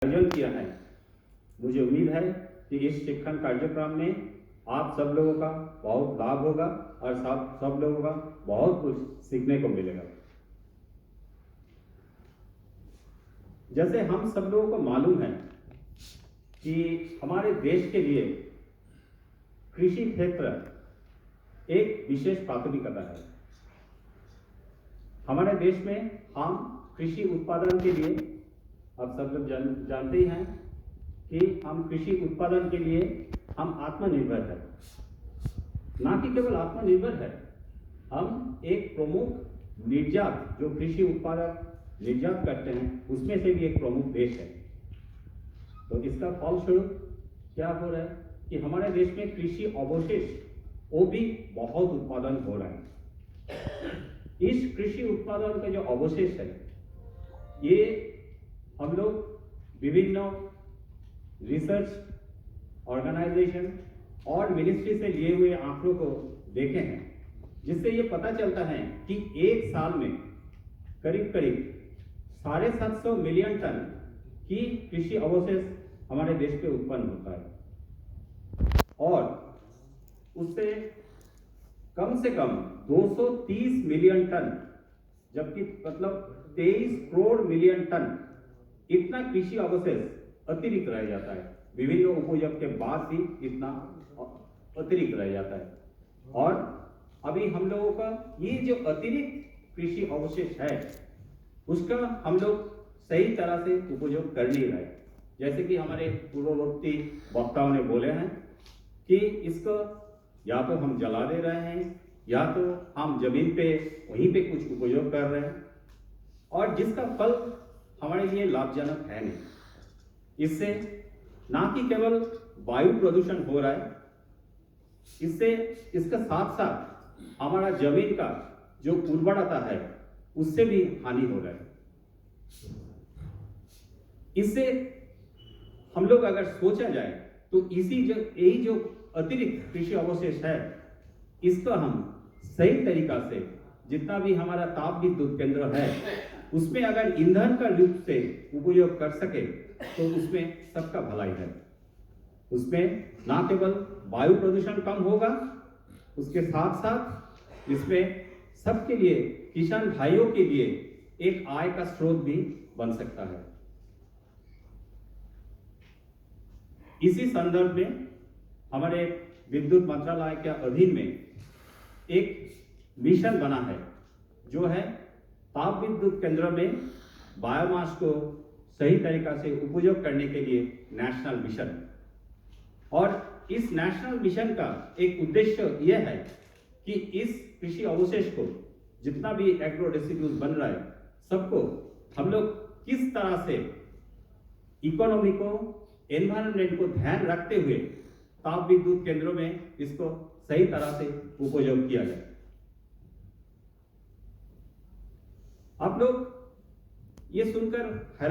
आयोजन किया है। मुझे उम्मीद है कि इस शिक्षण कार्यक्रम में आप सब लोगों का बहुत लाभ होगा और सब लोगों का बहुत कुछ सीखने को मिलेगा। जैसे हम सब लोगों को मालूम है कि हमारे देश के लिए कृषि क्षेत्र एक विशेष प्राथमिकता है। हमारे देश में हम कृषि उत्पादन के लिए, अब सब लोग जानते ही हैं कि हम कृषि उत्पादन के लिए हम आत्मनिर्भर है। ना कि केवल आत्मनिर्भर है, हम एक प्रमुख निर्यात जो कृषि उत्पादक निर्यात करते हैं उसमें से भी एक प्रमुख देश है। तो इसका फलस्वरूप क्या हो रहा है कि हमारे देश में कृषि अवशेष वो भी बहुत उत्पादन हो रहा है। इस कृषि उत्पादन का जो अवशेष है ये हम लोग विभिन्न रिसर्च ऑर्गेनाइजेशन और मिनिस्ट्री से लिए हुए आंकड़ों को देखे हैं, जिससे ये पता चलता है कि एक साल में करीब 750 मिलियन टन की कृषि अवशेष हमारे देश पे उत्पन्न होता है और उससे कम से कम 230 मिलियन टन, जबकि मतलब 23 करोड़ मिलियन टन इतना कृषि अवशेष अतिरिक्त रह जाता है। विभिन्न उपयोग के बाद भी इतना अतिरिक्त रह जाता है और अभी हम लोगों का ये जो अतिरिक्त कृषि अवशेष है उसका हम लोग सही तरह से उपयोग कर नहीं रहे। जैसे कि हमारे पूर्ववर्ती वक्ताओं ने बोले हैं कि इसको या तो हम जला दे रहे हैं या तो हम जमीन पे वहीं पे कुछ उपयोग कर रहे हैं और जिसका फल हमारे लिए लाभजनक है नहीं। इससे ना कि केवल वायु प्रदूषण हो रहा है, इससे इसका साथ साथ हमारा जमीन का जो उर्वरता है उससे भी हानि हो रहा है। इससे हम लोग अगर सोचा जाए तो यही जो अतिरिक्त कृषि अवशेष है इसका हम सही तरीका से जितना भी हमारा ताप विद्युत केंद्र है उसमें अगर ईंधन का रूप से उपयोग कर सके तो उसमें सबका भलाई है। उसमें ना केवल वायु प्रदूषण कम होगा, उसके साथ साथ इसमें सबके लिए, किसान भाइयों के लिए एक आय का स्रोत भी बन सकता है। इसी संदर्भ में हमारे विद्युत मंत्रालय के अधीन में एक मिशन बना है जो है ताप विद्युत केंद्र में बायोमास को सही तरीका से उपयोग करने के लिए नेशनल मिशन। और इस नेशनल मिशन का एक उद्देश्य यह है कि इस कृषि अवशेष को जितना भी एग्रो रेसिड्यूज बन रहा है सबको हम लोग किस तरह से इकोनॉमी को, एनवायरनमेंट को ध्यान रखते हुए ताप विद्युत केंद्रों में इसको सही तरह से उपयोग किया जाए। आप लोग ये सुनकर